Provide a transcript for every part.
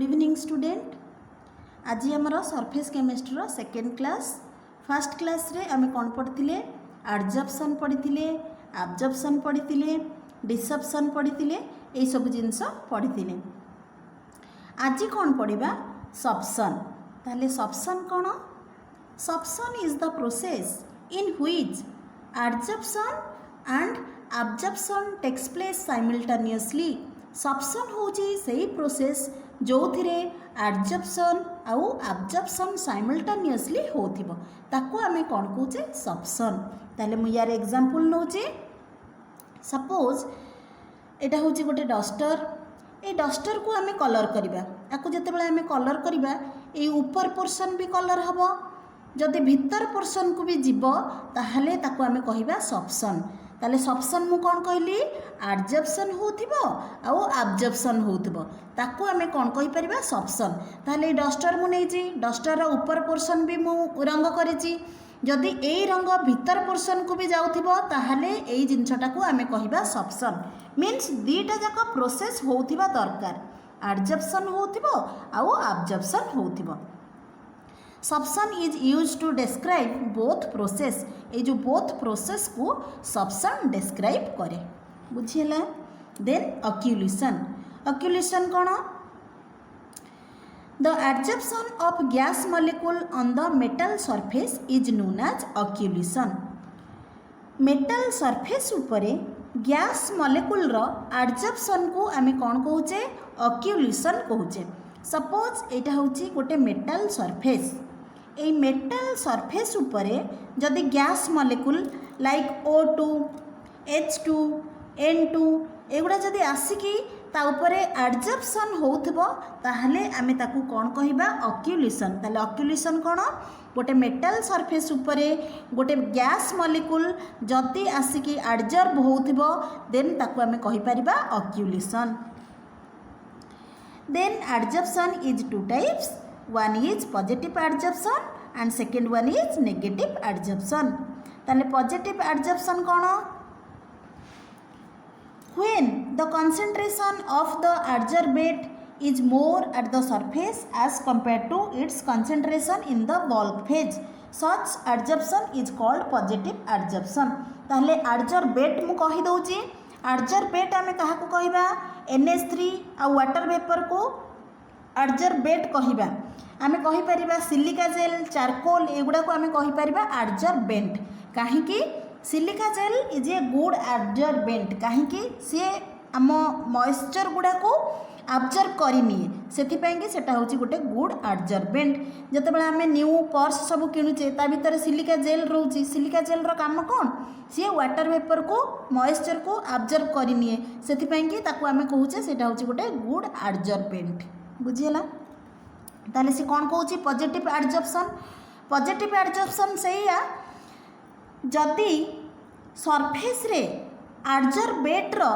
Good evening student. आज आमर surface chemistry second class first class रे आमे कौन पढ़ी एडजर्प्शन पढ़ी एब्जर्प्शन पढ़ी डिसर्प्शन पढ़ी यही सब जिनस पढ़ी। आज कौन पढ़ा सब्शन। ताले सब्शन कौन? Sorption is the process in which adsorption and absorption takes place simultaneously. Sorption होची सही प्रोसेस जो थिरे एडजर्प्शन आउ एब्जर्प्शन साइमल्टेनियसली होथिबो ताको आमे कोन कहूचे सब्शन। ताले मु यार एग्जांपल नउचे। सपोज एटा होची गोटे डस्टर। ए डस्टर को आमे कलर करिबा। आको जते बेला आमे कलर करिबा ए ऊपर पोर्शन भी कलर हबो, जदि भीतर पोर्शन को भी जीवो ताहले ताको आमे कहिबा सब्शन। ताले सब्शन मु कौन कहली एडजर्प्शन होथिबो आउ एब्जर्प्शन होथिबो ताको आमे कौन कहि परिबा सब्शन। ताले डस्टर मु नेछि, डस्टर रो ऊपर पोर्शन भी मु रंग करिछि, जदि एई रंग भीतर पोर्शन को भी जाउथिबो ताहले एई जिंसटा को आमे कहिबा सब्शन। मीन्स दीटा जाक प्रोसेस होथिबा दरकार, एडजर्प्शन होथिबो आउ एब्जर्प्शन होथिबो। Sorption is use to describe both process. ये जो बोथ प्रोसेस को सब्शन डिस्क्राइब करे, बुझिला। Then occlusion. अक्यूलेशन कौन? The adsorption of gas molecule on the metal surface is known as occlusion. Metal surface उपरे गैस मॉलिक्यूल रो adsorption को आमे कौन कहूचे? अक्यूलेशन कहूचे। सपोज एटा होची गोटे metal surface. A metal surface उपरे जदि gas molecule like O2, H2, N2 एगुड़ा जदि आसिकी ता उपरे एडजर्प्शन होउथबो ताहले आमे ताकू कोन कहिबा? अक्यूलेशन। ताले अक्यूलेशन कोन? गोटे मेटल सरफेस उपरे गोटे गैस मॉलिक्यूल जदि आसिकी एडजर्ब होउथबो देन ताकू आमे कहि परिबा अक्यूलेशन। Then adsorption is two types. One is positive adsorption and second one is negative adsorption. ताले positive adsorption कौन? When the concentration of the adsorbate is more at the surface as compared to its concentration in the bulk phase, such adsorption is called positive adsorption. ताले adsorbate मु कहि दउची। Adsorbate आमे काहाको कहिबा? NH3 आ water vapour को adsorbate कहिबा। आमे कहि परिबा silica gel, charcoal एगुडा को आमे कहि परिबा एडजर्बेंट। काहेकि silica gel is a good adsorbent, काहेकि से आम मॉइस्चर गुडा को एब्जर्ब करि निए, सेथि पय कि सेटा होची गोटे गुड एडजर्बेंट। जते बेला आमे न्यू पर्स सब किनुचे ता भीतर सिलिका जेल रहउची। सिलिका जेल रो काम कोन? सी वाटर वेपर को मॉइस्चर को एब्जर्ब करि निए, सेथि पय कि ताको आमे कहूचे सेटा होची गोटे गुड एडजर्बेंट। बुझियला। ताले से कोन कहूची? पॉजिटिव एडजर्प्शन। पॉजिटिव एडजर्प्शन सेया जदि सरफेस रे एडजर्बेट रो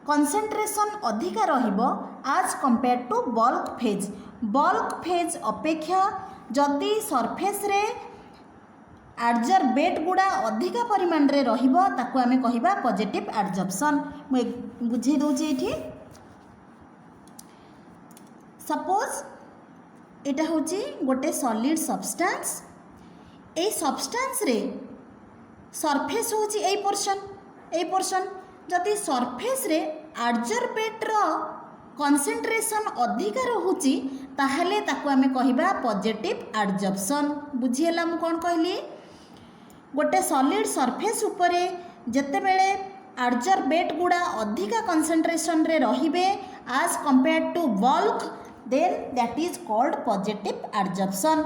कंसंट्रेशन अधिका रहिबो आज compare to bulk phase. Bulk phase अपेक्षा जदि सरफेस रे एडजर्बेट गुडा अधिका परिमाण रे रहिबो ताको आमे कहिबा पॉजिटिव एडजर्प्शन। मु बुझे दउची एठी। सपोज एटा होची गोटे सॉलिड सब्सटेंस। ए सब्सटेंस रे सरफेस होची ए पोर्शन जदि सरफेस रे एडजर्बेट रो कंसंट्रेशन अधिका रहुची ताहले ताको आमे कहिबा पॉजिटिव एडजर्प्शन। बुझियला मु कोन कहली? गोटे सॉलिड सरफेस उपरे जते बेले एडजर्बेट गुडा अधिका कंसंट्रेशन रे रहिबे आज compare to bulk then that is called positive adsorption.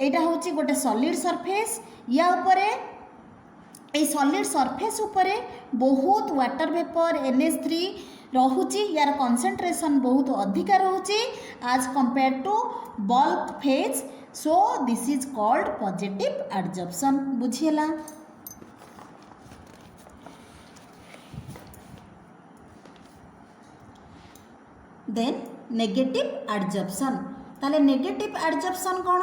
एटा होची गोटे सॉलिड सरफेस। या उपरे ए सॉलिड सरफेस उपरे बहुत वाटर वेपर NH3 रहुची, यार कंसंट्रेशन बहुत अधिका रहुची आज compare to bulk phase, so this is called positive adsorption. बुझियला। Then negative adsorption. ताले नेगेटिव एडजर्प्शन कौन?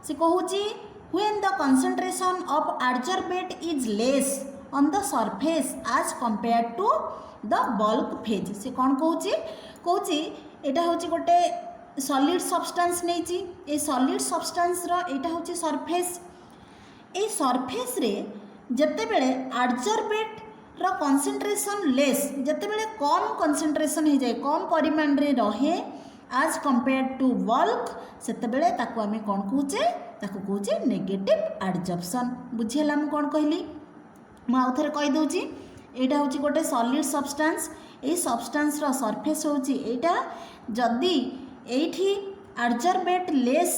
से कहूची when the concentration of adsorbate is less on the surface as compared to the bulk phase। से कौन कहूची? कहूची एटा होची गोटे सॉलिड सब्सटेंस नहीं ये सॉलिड सब्सटेंस रो एटा होची सरफेस ए सरफेस रे जते बेले एडजॉर्बेंट रो कंसंट्रेशन लेस जते बेले कम कंसंट्रेशन हो जाए कम परिमाण रे रहे आज कंपेयर टू बल्क सेते बेले ताको आमे कोन कहूचे ताको कहूचे नेगेटिव एडजॉर्प्शन बुझियला हम कोन कहली म आउ थरे कहि दउची एटा होची गोटे सॉलिड सब्सटेंस ए सब्सटेंस रो सरफेस होची एटा जदी एठी एडजॉर्बेंट लेस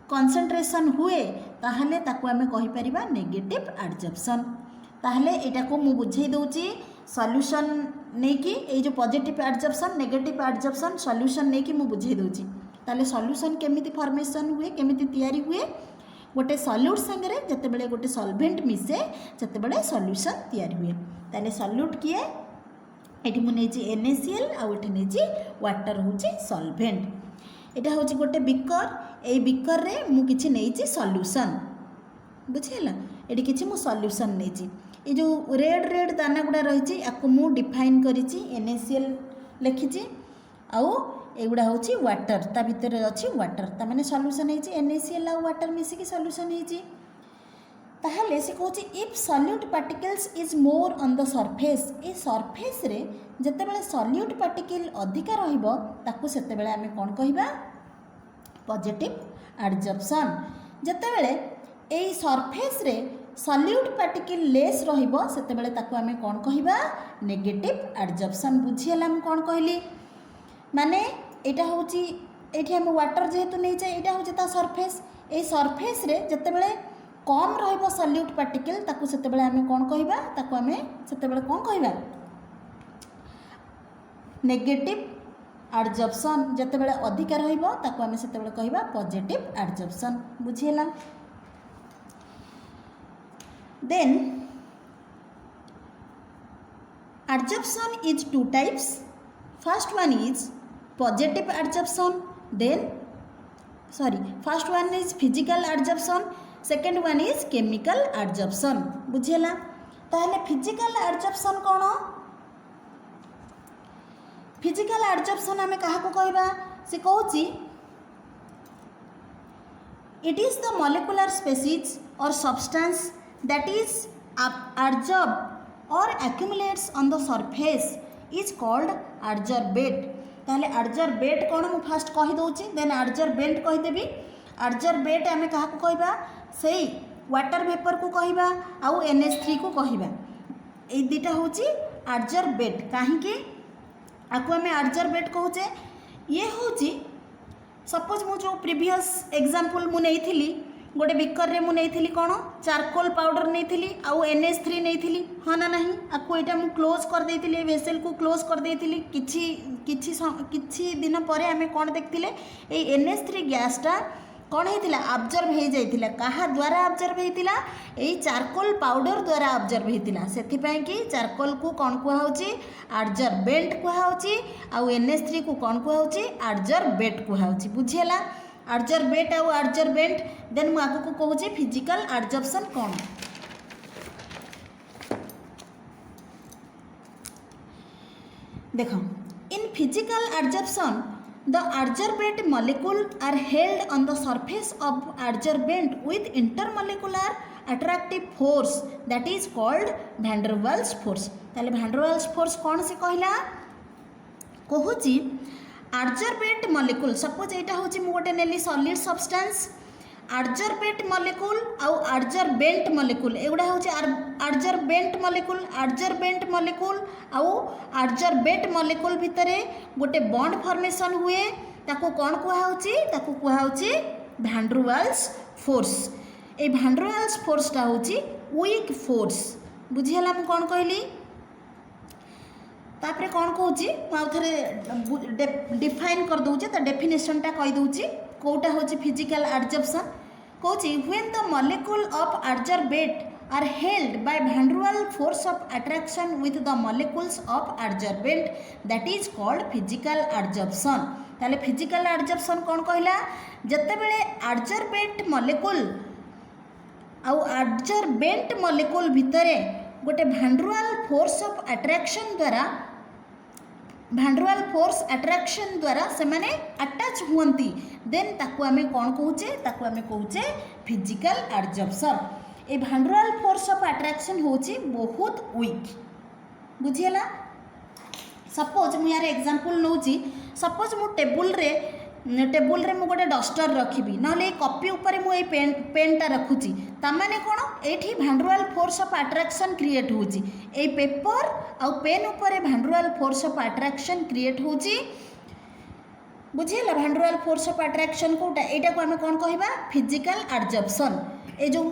कंसंट्रेशन हुए ताहले ताको आमे कहि परिबा नेगेटिव एडजॉर्प्शन ताहले एटा को मु बुझाई दउची सॉल्यूशन नहीं कि ए जो positive adsorption negative adsorption solution नहीं कि मु बुझाई दउची ताहले सॉल्यूशन केमिति फॉर्मेशन हुए केमिति तैयारी हुए गोटे सॉल्यूट संगे जते बेले गोटे सॉल्वेंट मिसे सेते बेले सॉल्यूशन तैयारी हुए ताहले सॉल्यूट किए एठी मु नेची NaCl आ एठी नेची वाटर होची सॉल्वेंट एटा होची गोटे बिकर ए बिकर रे मु किछि नेची सॉल्यूशन बुझिला एठी किछि मु सॉल्यूशन नेची ए जो रेड रेड दाना गुडा रहिछि याको मु डिफाइन करिछि NaCl लिखिछि आउ एगुड़ा होची वाटर ता भितर अछि वाटर ता माने सॉल्यूशन हेछि NaCl आ वाटर मिसी की सॉल्यूशन हेछि ताहले से कहछि if solute particles is more on the surface ए सरफेस रे जते बेले सॉल्यूट पार्टिकल अधिका रहिबो ताकू सेते बेले हमें कोन कहिबा पॉजिटिव एडजॉर्प्शन जते बेले ए सरफेस रे सॉल्यूट पार्टिकल लेस रहिबो सेते बेले ताकू हमें कोन कहिबा नेगेटिव एडजॉर्प्शन बुझियला हम कोन कहली माने एटा होची एठी हम वाटर जेहेतु नहीं जाए एटा होची ता सरफेस ए सरफेस रे जते बेले कम रहिबो सॉल्यूट पार्टिकल ताकू सेते बेले हमें कोन कहिबा ताकू हमें सेते बेले कोन कहिबा नेगेटिव एडजॉर्प्शन जते बेले अधिक रहिबो ताकू हमें सेते बेले कहिबा पॉजिटिव एडजॉर्प्शन बुझियला then adsorption is two types first one is positive adsorption then first one is physical adsorption second one is chemical adsorption बुझेला ताहले physical adsorption कोन physical adsorption हमें कहा को कहबा से कहूची it is the molecular species or substance that is adsorbed or accumulates on the surface is called adsorbate ताहले adsorbate कौन मु फास्ट कहि दउची देन एडजॉर्बेंट कहि देबी एडजॉर्बेट हमें कहा को कहबा सेही वाटर वेपर को कहबा आउ NH3 को कहबा ए दुटा होची एडजॉर्बेट काहे कि आको हमें एडजॉर्बेट कहूचे ये होची सपोज मु जो प्रीवियस एग्जांपल मु नेइथिली गोटे बिकर रे मु नेइथिली कोन चारकोल पाउडर नेइथिली आउ NH3 नेइथिली हाँ ना नहीं आको एटा मु क्लोज कर देइथिली वेसल को क्लोज कर देइथिली किछि दिन परे हमें कोन देखथिले ए NH3 गैसटा कोन हेतिला अब्जॉर्ब हे जाइतिला कहा द्वारा अब्जॉर्ब हेतिला ए चारकोल पाउडर द्वारा अब्जॉर्ब हेतिला सेथि पय कि चारकोल को कोन कुहा होची एडजॉर्बेंट कुहा होची आउ NH3 को कोन कुहा होची एडजॉर्बेट कुहा होची बुझियला एडजॉर्बेट आउ एडजॉर्बेंट देन मु आगु को कहूची फिजिकल एडजॉर्प्शन कोन देखो in physical adsorption the adsorbate molecule are held on the surface of adsorbent with intermolecular attractive force that is called van der Waals force ताले van der Waals force कौन से कहला कहूची adsorbate molecule suppose एटा होची मु गोटे नेली solid substance adsorbate molecule आउ adsorbent molecule एगुडा होची adsorbent molecule आउ adsorbate molecule भितरे गोटे बॉन्ड फॉर्मेशन हुए ताको कोन कुहा होची ताको कुहा होची van der Waals फोर्स ए van der Waals फोर्स ता होची वीक फोर्स बुझियला हम कोन कहली तापरे कोन कहूची आ थरे डिफाइन कर दोचे त डेफिनेशन ता कहि दोची कोटा होची फिजिकल एडजॉर्प्शन कहूची when the molecule of adsorbate are held by van der Waals force of attraction with the molecules of adsorbent that is called physical adsorption ताले फिजिकल एडजॉर्प्शन कोन कहला जते बेले एडजॉर्बेट मॉलिक्यूल आउ एडजॉर्बेंट मॉलिक्यूल भितरे गोटे van der Waals force of attraction द्वारा van der Waals force attraction द्वारा से माने अटैच हुअंती देन ताकू आमे कौन कहूचे फिजिकल एडजर्प्शन। ए भांडुआल फोर्स ऑफ अट्रैक्शन होची बहुत वीक बुझियला। सपोज मु यार एग्जांपल नौची सपोज मु टेबुल रे मु गोटे डस्टर रखिबी नहले कॉपी ऊपर मु पेनटा रखुची तामाने कोन एठी भांडुआल फोर्स ऑफ अट्रैक्शन क्रिएट होची ए पेपर आउ पेन ऊपर भांडुआल फोर्स ऑफ अट्रैक्शन क्रिएट होची बुझियला। भांडुआल फोर्स ऑफ अट्रैक्शन कोटा एटा को हमें कोन कहबा फिजिकल एडजर्प्शन। ए जो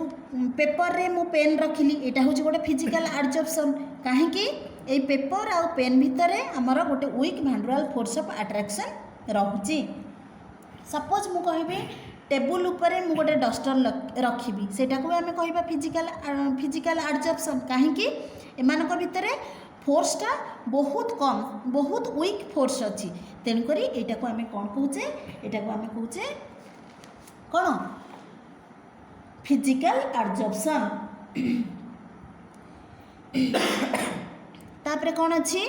पेपर रे मु पेन रखिली एटा होची गोटे फिजिकल एडजर्प्शन काहे कि ए पेपर आउ पेन भितरे हमर गोटे weak van der Waals force of attraction रहुची। सपोज मु कहबी टेबुल ऊपर मु गोटे डस्टर रखिबी सेटा को आमे कहबा फिजिकल एडजर्प्शन काहे कि एमानक भितरे फोर्सटा बहुत कम बहुत वीक फोर्स अछि तेन करी एटा को आमे कोन कहूचे कोन फिजिकल एडजर्प्शन। तापरे कोन अछि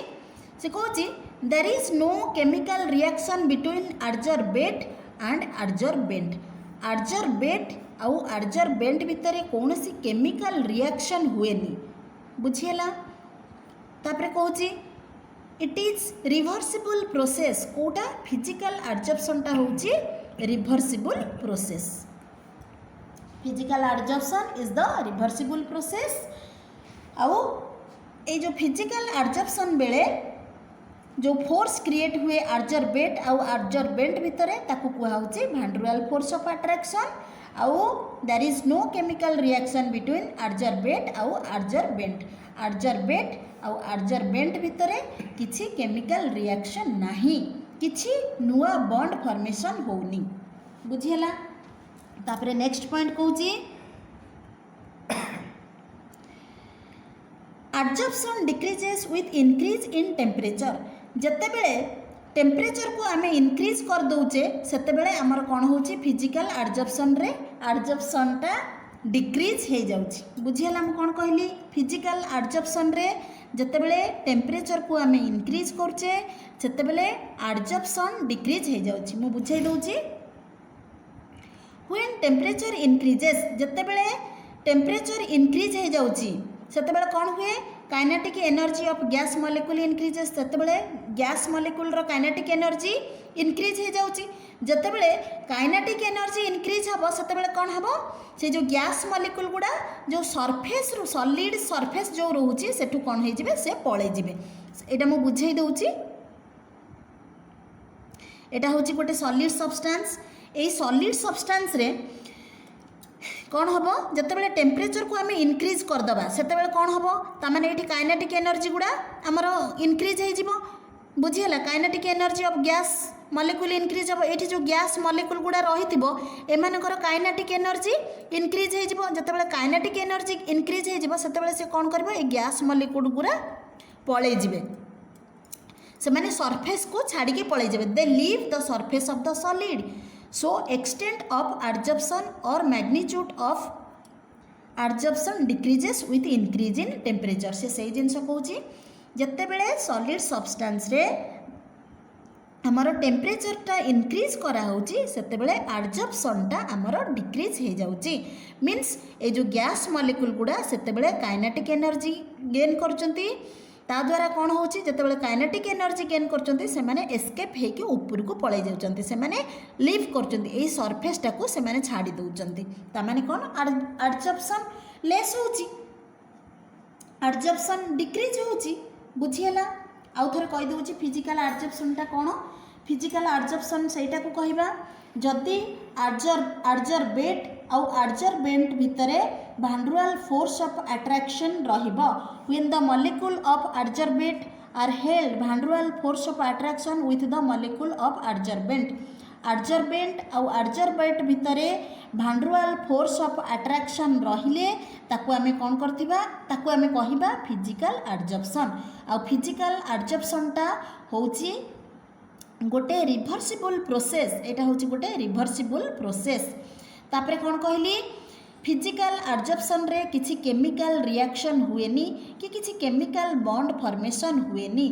से कहूची there is no chemical reaction between adsorbate and adsorbent. Adsorbate आउ एडजर्बेंट भितर कौनसी केमिकल रिएक्शन हुएनी बुझियला। तापरे कहूची इट इज रिवर्सिबल प्रोसेस कोटा फिजिकल एडजर्प्शनटा होची reversible process. Physical adsorption is the reversible process. आउ ए जो फिजिकल एडजर्प्शन बेले जो फोर्स क्रिएट हुए एडजर्बेट आउ एडजर्बेंट भितरे ताकू कुहाउची भांडुआल फोर्स ऑफ अट्रैक्शन आउ there is no chemical reaction between adsorbate आउ एडजर्बेंट। एडजर्बेट आउ एडजर्बेंट भितरे किछि केमिकल रिएक्शन नाही किछि नुआ बॉन्ड फॉर्मेशन होउनी बुझियला। तापरे नेक्स्ट पॉइंट कहूची adsorption decreases with increase in temperature. जते बेले टेम्परेचर को आमे इंक्रीज कर दउचे सेते बेले हमर कोन होची फिजिकल एडजर्प्शन रे एडजर्प्शनटा डिक्रीज हे जाउची बुझियला। हम कोन कहली फिजिकल एडजर्प्शन रे जते बेले टेम्परेचर को आमे इंक्रीज करचे सेते बेले एडजर्प्शन डिक्रीज हे जाउची। मु बुझाई दउची व्हेन टेम्परेचर इंक्रीजेस जते बेले टेम्परेचर इंक्रीज हे जाउची सेते बेले कोन हुए kinetic energy of gas molecule increases सेते बेले गैस मॉलिक्यूल रो काइनेटिक एनर्जी इंक्रीज हे जाउची। जते बेले काइनेटिक एनर्जी इंक्रीज हबो सेते बेले कोन हबो से जो गैस मॉलिक्यूल गुडा जो सरफेस रो सॉलिड सरफेस जो रहउची सेठू कोन हे जिवे से पळे जिवे। एटा मु बुझाई दउची एटा होची गोटे सॉलिड सब्सटेंस। ए सॉलिड सब्सटेंस रे कौन हम जिते बड़े टेम्परेचर को आम इनक्रीज करदे से कौन हम ताने ये काइनेटिक एनर्जी गुड़ा आमर इनक्रीज हो बुझीगला। Kinetic energy of gas molecule increase हम ये जो गैस मॉलिक्यूल गुड़ा रही एमनकर काइनेटिक एनर्जी इनक्रीज हो जिते काइनेटिक एनर्जी इनक्रीज हो से कौन कर गैस मॉलिक्यूल गुड़ा पलि जाए से माने सरफेस को छाड़ी पलि जाए they leave the surface of the solid. So extent of adsorption or magnitude of adsorption decreases with increase in temperature। से जिनस कौच जिते बड़े सॉलिड सब्सटेंस रे आमर टेम्परेचरटा इनक्रीज कराऊँगी से एडजर्प्शनटा आमर डिक्रीज हो जाऊँगी मीन्स ए जो गैस मॉलिक्यूल गुड़ा से काइनेटिक एनर्जी गेन करचंती ता द्वारा कौन होची जिते काइनेटिक एनर्जी गेन करचंती से माने एस्केप हेकि ऊपर को पळै जाउचंती से माने लीव करचंती एई सरफेसटा को से माने छाड़ी दउचंती ता माने कौन एडजर्प्शन लेस होची एडजर्प्शन डिक्रीज होची बुझियला। आउ थरे कहि दउची फिजिकल एडजर्प्शनटा कौन फिजिकल एडजर्प्शन सेटा को कहिबा जदि एडजर्बेट आउ एडजर्बेंट भितरे भांडुआल फोर्स ऑफ अट्रैक्शन रहिबो when the molecule of adsorbate are held van der Waals force of attraction with the molecule of adsorbent. Adsorbent आउ एडजर्बेट भितरे भांडुआल फोर्स ऑफ अट्रैक्शन रहिले ताकू आमे कोन करथिबा ताकू आमे कहिबा फिजिकल एडजर्प्शन। आउ फिजिकल एडजर्प्शनटा होची गोटे रिवर्सिबल प्रोसेस एटा होची गोटे रिवर्सिबल प्रोसेस। तापरे कौन कहली फिजिकल एडजर्प्शन रे किसी केमिकल रिएक्शन हुएनी कि किसी केमिकल बॉन्ड फॉर्मेशन हुएनी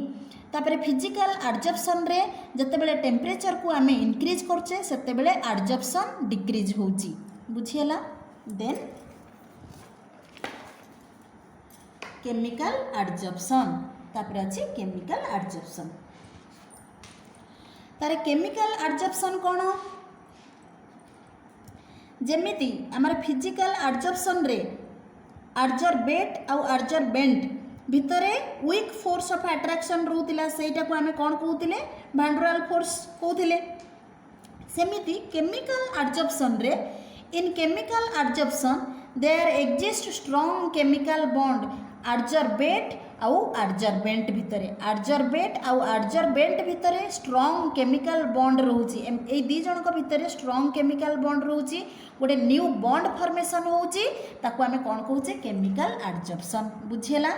तापर फिजिकल एडजर्प्शन रे जतेबेले टेम्परेचर को आम इनक्रीज करछे सेतेबेले एडजर्प्शन डिक्रीज होउची बुझियला। देन केमिकल एडजर्प्शन तापर अछि केमिकल एडजर्प्शन। तारे केमिकल एडजर्प्शन कोन जेमिति आमर फिजिकल एडजर्प्शन रे एडजर्बेट आउ एडजर्बेंट भितरे वीक फोर्स ऑफ अट्रैक्शन रहउतिला सेटा को आमे कोन कहउतिले वैन फोर्स कहउतिले। सेमिति केमिकल एडजर्प्शन रे in chemical adsorption there exist strong chemical bond adsorbate आउ एडजर्बेंट भितरे एडजर्बेट आउ एडजर्बेंट भितरे स्ट्रांग केमिकल बॉन्ड रहउची ए दी जनक भितरे स्ट्रांग केमिकल बॉन्ड रहउची गोटे न्यू बॉन्ड फॉर्मेशन होउची ताको आमे कोन कहउचे केमिकल एडजर्प्शन बुझियला।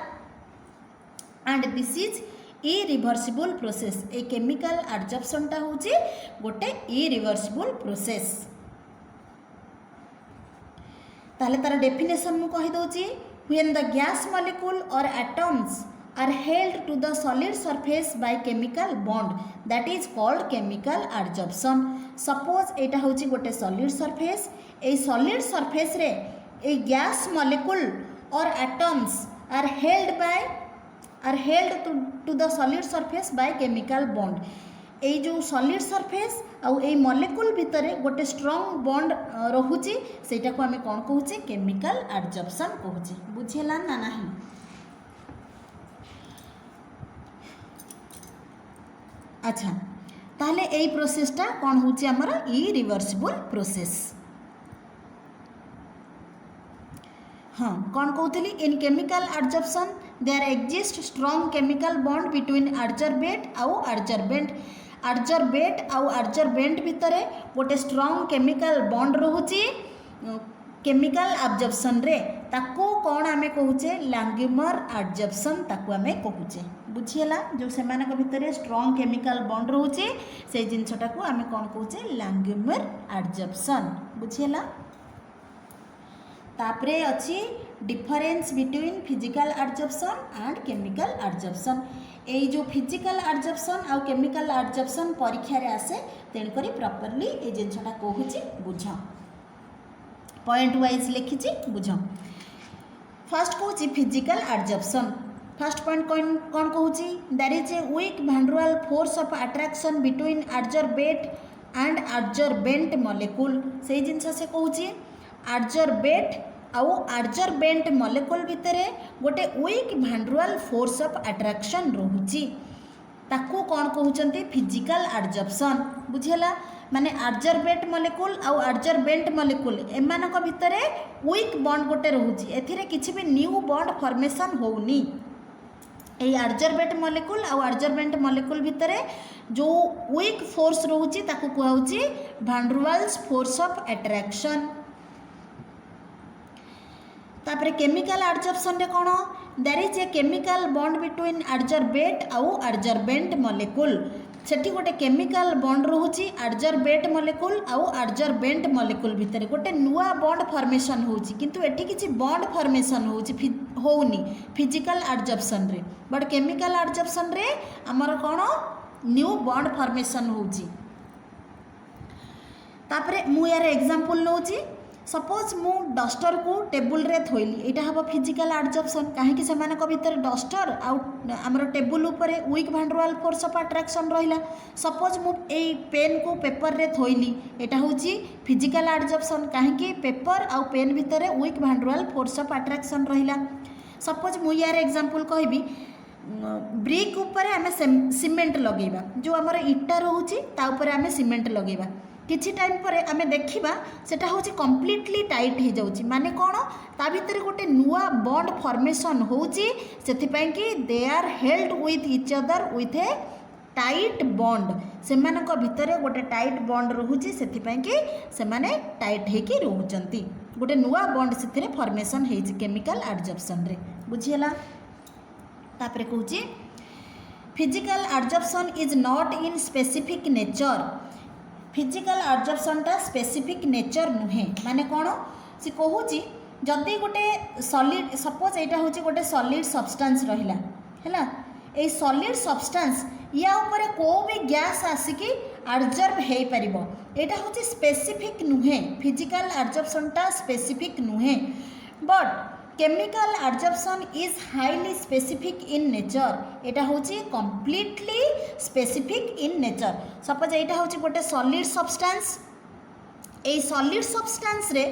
And this is irreversible process ए केमिकल एडजर्प्शन टा होउची गोटे इरिवर्सिबल प्रोसेस। ताले तार डेफिनेशन मु कहि दोची when the gas molecule or atoms are held to the solid surface by chemical bond that is called chemical adsorption। suppose एटा होची गोटे solid surface ए solid surface रे ए gas molecule or atoms are held to the solid surface by chemical bond ए जो solid surface आउ ए molecule भितरे गोटे strong bond रहुची सेटा को आमे कोन कहूचे chemical adsorption कहूचे बुझेला ना नाही। अच्छा ताहले एई प्रोसेस टा कोन होची हमर इरिवर्सिबल प्रोसेस। हाँ कौन कहूली in chemical adsorption there exist strong chemical bond between adsorbate आउ एडजर्बेट आउ एडजर्बेंट भितरे गोटे स्ट्रांग केमिकल बॉन्ड रहुची केमिकल एब्जॉर्प्शन रे ताको कौन आमे कहूचे लैंग्यूमर एडजर्प्शन ताको आमे कहूचे बुझियला। जो सेमानक भितरे स्ट्रांग केमिकल बॉन्ड रहुची से जिनसटा को आमे कौन कहूचे लैंग्यूमर एडजर्प्शन बुझियला। तापरे अछि difference between physical adsorption and chemical adsorption. ए जो फिजिकल एडजर्प्शन आउ केमिकल एडजर्प्शन परीक्षा रे आसे तेन करी प्रॉपर्ली ए जिनसटा कहूची बुझ पॉइंट वाइज लिखिची बुझ। फर्स्ट कहूची फिजिकल एडजर्प्शन फर्स्ट पॉइंट कौन कहूची there is a weak van der force of attraction between adsorbate and adsorbent molecule से जिनस से कहूची एडजर्बेट आउ एडजर्बेंट मॉलिक्यूल भितरे गोटे weak van force of attraction रहुची ताकू कौन कहउचंती फिजिकल एडजर्प्शन बुझेला। माने एडजर्बेट मॉलिक्यूल आउ एडजर्बेंट मॉलिक्यूल एमानक भितरे वीक बॉन्ड गोटे रहुची एथिरे किछि भी न्यू बॉन्ड फॉर्मेशन होउनी। ए एडजर्बेट मॉलिक्यूल आउ एडजर्बेंट मॉलिक्यूल भितरे जो वीक फोर्स रहुची ताकू कहउची van der force of attraction. तापरे केमिकल एडजर्प्शन रे कोन there is a chemical bond between adsorbate आउ एडजर्बेंट मॉलिक्यूल सेठी गोटे केमिकल बॉन्ड रहुची एडजर्बेट मॉलिक्यूल आउ एडजर्बेंट मॉलिक्यूल भितर गोटे नुआ बॉन्ड फॉर्मेशन होउची किंतु एठी किछि बॉन्ड फॉर्मेशन होउची होउनी फिजिकल एडजर्प्शन रे बट केमिकल एडजर्प्शन रे हमर कोन न्यू बॉन्ड फॉर्मेशन होउची। तापरे मु यार एग्जांपल नउची सपोज मु डस्टर को टेबुल रे थोइली एटा हबो फिजिकल एडजर्प्शन काहे कि सेमानक भीतर डस्टर आउ हमर टेबुल ऊपर weak van der force of attraction रहिला। सपोज मु ए पेन को पेपर रे थोइली एटा होची फिजिकल एडजर्प्शन काहे कि पेपर आउ पेन भीतर weak van der force of attraction रहिला। सपोज मु यार एग्जांपल कहबी ब्रिक ऊपर आमे सीमेंट लगेबा जो हमर इटा रहउची ता ऊपर आमे सीमेंट लगेबा किछि टाइम पर आमे देखिबा सेटा होची कंप्लीटली टाइट हो जाउची माने कोन ता भीतर गोटे नुआ बॉन्ड फॉर्मेशन होउची सेथि पय कि they are held with each other with a tight bond सेमानक भीतर गोटे टाइट बॉन्ड रहउची सेथि पय कि सेमाने टाइट हे कि रहउचंती गोटे नुआ बॉन्ड सेथिरे फॉर्मेशन हेछि केमिकल एडजर्प्शन रे बुझियला। तापरे कहउची physical adsorption is not in specific nature physical adsorption टा स्पेसिफिक नेचर नुहे माने कौन सी कहूची जदि गोटे सॉलिड सपोज एटा होची गोटे सॉलिड सब्सटेंस रहिला हैला ए सॉलिड सब्सटेंस या ऊपर को भी गैस आसिकी एब्जॉर्ब हो पारिबो एटा होची स्पेसिफिक नुहे फिजिकल एब्जॉर्प्शनटा स्पेसिफिक नुहे but chemical absorption is highly specific in nature एटा होची completely specific in nature suppose एटा होची गोटे सॉलिड सब्सटेंस ए सॉलिड सब्सटेंस रे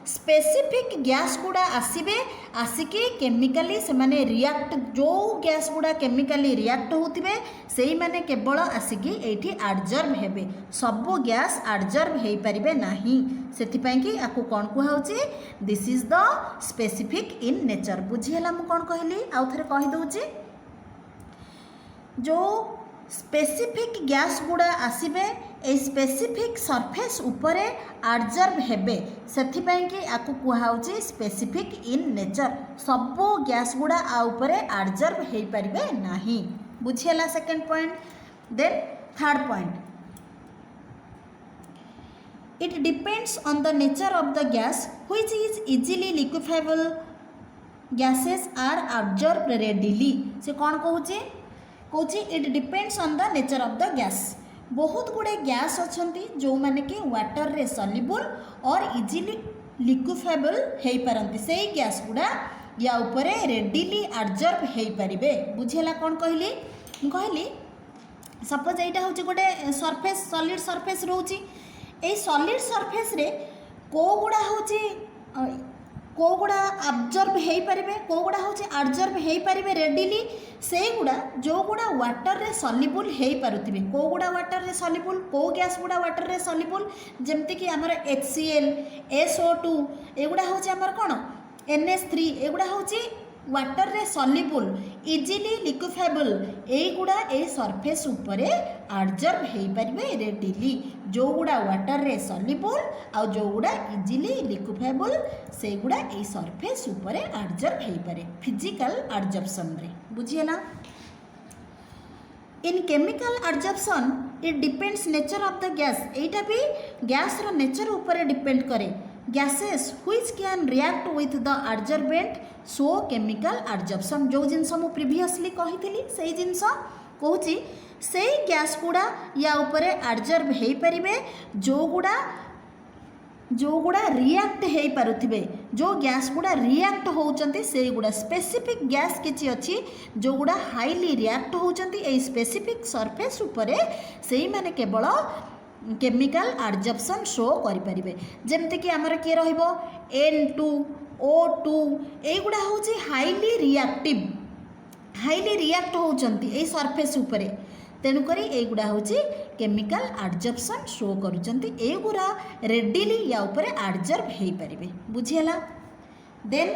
स्पेसिफिक गैस गुड़ा आसबे आसिकी केमिकाली से माने रिएक्ट जो गैस गुड़ा केमिकाली रिएक्ट होतिबे सेही माने केवल आसिकी एठी एब्जॉर्ब हेबे सब गैस एब्जॉर्ब हेई परिबे नाही सेथिपाई कि आकु कोन कुहा होची this is the specific in nature बुझियला मु कोन कहली आउ थरे कहि दोची जो स्पेसिफिक गैस गुड़ा आसबे ए स्पेसिफिक सरफेस उपरे एब्जॉर्ब हेबे सेथिपाई कि आकु कुहा होची स्पेसिफिक इन नेचर सब गैस गुड़ा आ उपरे एब्जॉर्ब हेई परिबे नाही बुझियला second point then third point it depends on the nature of the gas which is easily liquefiable gases are absorb readily से कौन कहूची कहूची it depends on the nature of the gas बहुत गुड़े गैस अच्छी जो मैंने कि वाटर रे सॉल्युबल और इजीली लिक्विफाइबल हो पारती से गैस गुड़ा या उपरे रेडिली एब्जॉर्ब हो पारे बुझेला कौन कहली सपोज यहाँ हूँ गोटे सरफेस सॉलिड सरफेस रोची ए सॉलिड सरफेस रे को गुड़ा हूँ को गुड़ा एब्जॉर्ब हो पारे को गुड़ा हूँ एब्जॉर्ब हो पारे रेडिली से गुड़ा जो गुड़ा वाटर रे सॉल्युबल हो पारुथिबे को गुड़ा वाटर रे सॉल्युबल को गैस गुड़ा वाटर रे सॉल्युबल जेमति कि हमर HCl SO2 एगुड़ा हूँ आमर कौन NH3 एगुड़ा हूँ वाटर रे सॉल्युबल इजीली लिक्विफाइबल एगुड़ा ए सरफेस उपरे एब्जॉर्ब हो पारे रेडिली जो गुड़ा वाटर रे सॉल्युबल आ जो गुड़ा इजीली लिक्विफाइबल से गुड़ा ए सरफेस उपरे एब्जॉर्ब हो पारे फिजिकल एब्जॉर्प्शन रे बुझियला in chemical absorption it depends nature of the gas एटा भी गैस रो नेचर उपरे डिपेंड करे gases which can react with the adsorbent show chemical absorption जो जिनस मु प्रीवियसली कही से जिनस कहूँ से गैस गुड़ा या उपरे एब्जॉर्ब हो पारे जो गुड़ा रिएक्ट हो पारुथिबे जो गैस गुड़ा रिएक्ट होउचंती से गुड़ा स्पेसिफिक गैस किछि अछि जो गुड़ा हाईली रिएक्ट होउचंती ए स्पेसिफिक सरफेस उपरे सेही माने केवल केमिकल एब्जॉर्प्शन शो करें जमती कि आमर किए रहिबो N2O2 एगुड़ा हूँ हाईली रिएक्ट होउचंती ए सरफेस उपरे तेणुक एगुड़ा हूँ केमिकल एब्जॉर्प्शन शो करुचंती एगुड़ा रेडिली या उपरे एब्जॉर्ब हो पारे बुझियला देन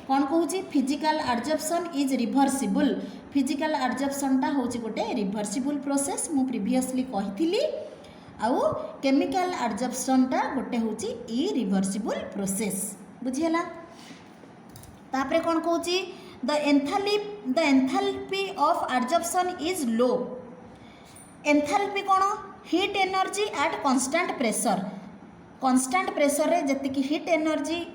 कौन कहूँ physical absorption is reversible physical एब्जॉर्प्शनटा हूँ गोटे रिभर्सिबल प्रोसेस मु प्रीवियसली कही आउ केमिकल एब्जॉर्प्शनटा गोटे हूँ इरिभर्सिबल प्रोसेस बुझियला तापरे कौन कहूँ the enthalpy of absorption is low enthalpy कौन heat energy at constant pressure रे जतिकी हीट एनर्जी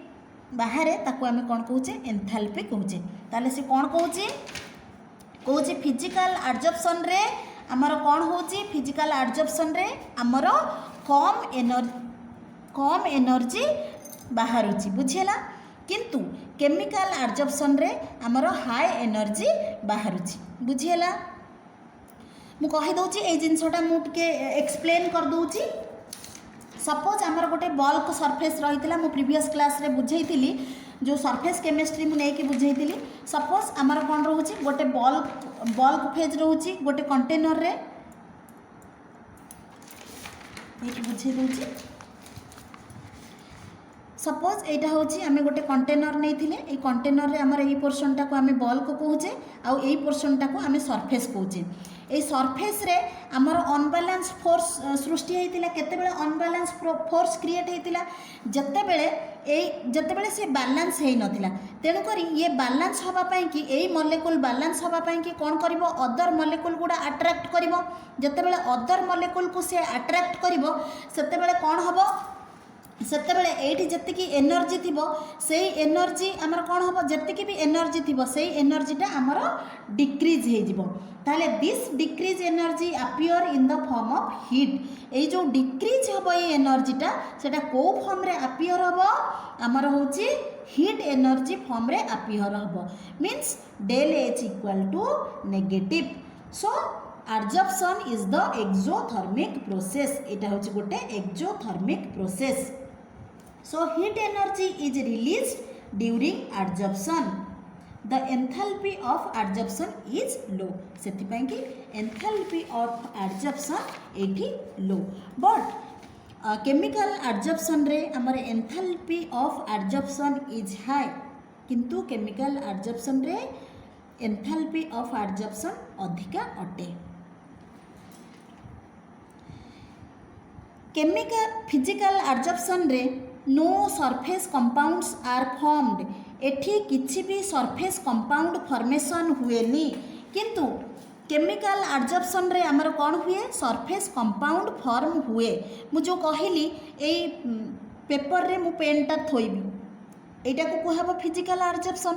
बाहर ताको आमे कौन कहूँ एंथैल्पी कहूँ ताले से कौन कहूँ फिजिकल एब्जॉर्प्शन रे आमर कौन हूँ फिजिकल एब्जॉर्प्शन रे आमर कम एनर्जी बाहर बुझेला किंतु केमिकल एब्जॉर्प्शन रे आमर हाई एनर्जी बाहर बुझेला मु कहि दउची ए जिनसटा मु टिके एक्सप्लेन कर दउची सपोज आमर गोटे बल्क सरफेस रही मु प्रीवियस क्लास रे बुझेइतिली जो सरफेस केमिस्ट्री मु नहीं बुझेइतिली सपोज आमर कौन रोची गोटे बल्क फेज रोची गोटे कंटेनर रे बुझे दूची सपोज यहाँ हूँ आम गोटे कंटेनर नहीं कंटेनर रे आमर यही पोर्शनटा को आम बल्क कहुचे आउ यही पोर्शनटा को आम सरफेस कहुचे ये सरफेस रे आमर अनबालांस फोर्स सृष्टि होता केतेबेले अनबालांस फोर्स क्रिएट होता जितेबले से बालांस हो नाला तेणुक ये बालांस हाँपाई कि यही मॉलिक्यूल बालांस हाँपाई कि कौन कर अदर मॉलिक्यूल गुड़ा अट्रैक्ट कर जितेबले अदर मॉलिक्यूल को से अट्रैक्ट कर कौन हम ସେତେବେଳେ ଏଇଠି ଯେତିକି ଏନର୍ଜି ଥିବ ସେଇ ଏନର୍ଜି ଆମର କ'ଣ ହେବ, ଯେତିକି ବି ଏନର୍ଜି ଥିବ ସେଇ ଏନର୍ଜିଟା ଆମର ଡିକ୍ରିଜ୍ ହେଇଯିବ। ତାହେଲେ this decrease energy appear in the form of heat. ଏଇ ଯେଉଁ ଡିକ୍ରିଜ୍ ହେବ ଏଇ ଏନର୍ଜିଟା ସେଟା କେଉଁ ଫର୍ମରେ ଆପିଅର୍ ହେବ, ଆମର ହେଉଛି ହିଟ୍ ଏନର୍ଜି ଫର୍ମରେ ଆପିଅର୍ ହେବ। Means del H equal to negative. So adsorption is the exothermic process. এটা হচ্ছে গোটে exothermic process. So heat energy is released during adsorption. The enthalpy of adsorption is low. ସେଥିପାଇଁ କି enthalpy of adsorption ଏଠି low. But chemical adsorption ରେ ଆମର enthalpy of adsorption is high. କିନ୍ତୁ chemical adsorption ରେ enthalpy of adsorption ଅଧିକା ଅଟେ। Chemical physical adsorption रे no surface compounds are formed. एठी किछि भी सरफेस कंपाउंड फॉर्मेशन हुएनी, किंतु केमिकल adsorption रे हमर कोन हुए, सरफेस कंपाउंड फॉर्म हुए। मु जो कहली ए पेपर रे मु पेनटा थोइबी, एटा को कहबो फिजिकल adsorption।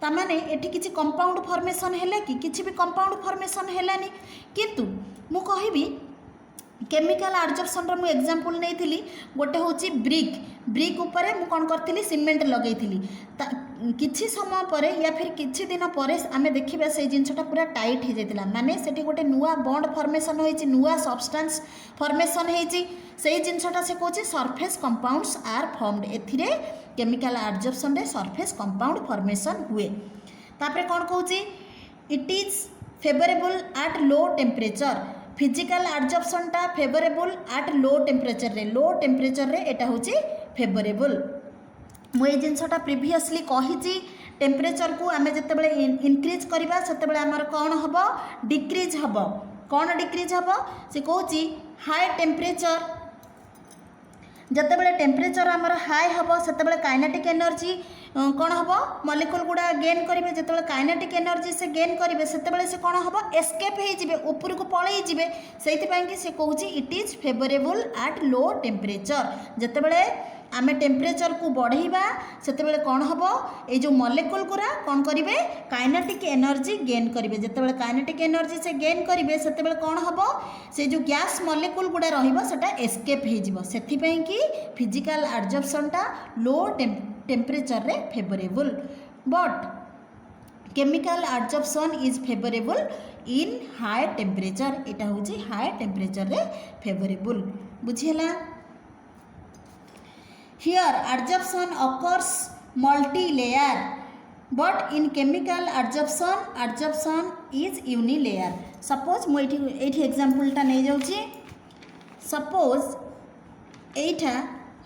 तामाने एठी किछि कंपाउंड फॉर्मेशन हेले कि किछि भी कंपाउंड फॉर्मेशन हेलानी, किंतु मु कहिबी केमिकल adsorption रो मु एग्जांपल नेइथिली। गोटे होची ब्रिक ऊपर मु कोन करथिली, सीमेंट लगेइथिली। किछि समय परे या फिर किछि दिन परे आमे देखिबा से जिंसटा पूरा टाइट हे जैतिला, माने सेठी गोटे नुआ बॉन्ड फॉर्मेशन होईची, नुआ सब्सटेंस फॉर्मेशन हेची। सेही जिंसटा से कहूची सरफेस कंपाउंड्स आर फॉर्म्ड। एथिरे केमिकल adsorption रे सरफेस कंपाउंड फॉर्मेशन हुए। तापरे कोन कहूची, it is favourable at low temperature. Physical adsorption टा फेवरेबल एट लो टेम्परेचर रे, लो टेम्परेचर रे एटा होची फेवरेबल। मु ए जिनसटा प्रीवियसली कहिची, टेम्परेचर को आमे जतेबेले इंक्रीज करबा सेतेबेले हमर कोन हबो, डिक्रीज हबो। कोन डिक्रीज हबो, से कहूची हाई टेम्परेचर। जतेबेले टेम्परेचर हमर हाई हबो सेतेबेले काइनेटिक एनर्जी कौन हम, मॉलिक्यूल गुड़ा गेन करेंगे। जिते काइनेटिक एनर्जी से गेन करेंगे सेते से कौन हम, एस्केप हो ऊपर को पलि जाए। से कहूँ it is favourable at low temperature. जिते आम टेम्परेचर को बढ़ेबा सेते कौन हम, ये जो मॉलिक्यूल गुड़ा कौन करेंगे, काइनेटिक एनर्जी गेन करेंगे। जिते काइनेटिक एनर्जी से गेन करेंगे सेते कौन हम, से जो गैस मॉलिक्यूल गुड़ा रहा एस्केप हो। से फिजिकल adsorption टा लो टेम्परेचर रे favourable, but chemical adsorption is favourable in high temperature. एटा होची हाई टेम्परेचर रे फेवरेबल। बुझिला? Here adsorption occurs multi layer, but in chemical adsorption is unilayer. Suppose मु एठी एग्जांपल टा नै जाउची। सपोज एठा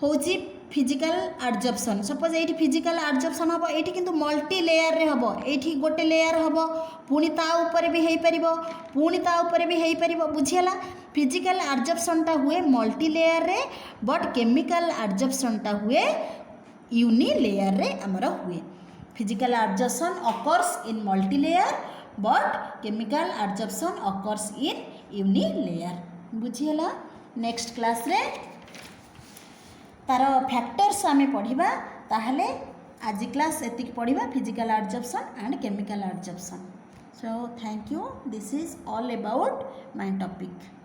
होची फिजिकल adsorption। सपोज ये फिजिकल adsorption हम, ये किंतु मल्टी लेयर रे हम। ये गोटे लेयर हम, पुणी ता ऊपर भी हो पार, पुणी ता ऊपर भी हो पार। बुझीगला? फिजिकल adsorption टा हुए मल्टी लेयर रे, बट केमिकल adsorption टा हुए यूनि लेयर रे हमर हुए। Physical adsorption occurs in multi layer, but chemical adsorption occurs in unilayer. बुझीगला? नेक्स्ट क्लास रे तार फैक्टर्स आमे पढ़िबा। ताहले आज क्लास एतिक पढ़िबा, physical adsorption and chemical adsorption। So thank you. This is all about my topic.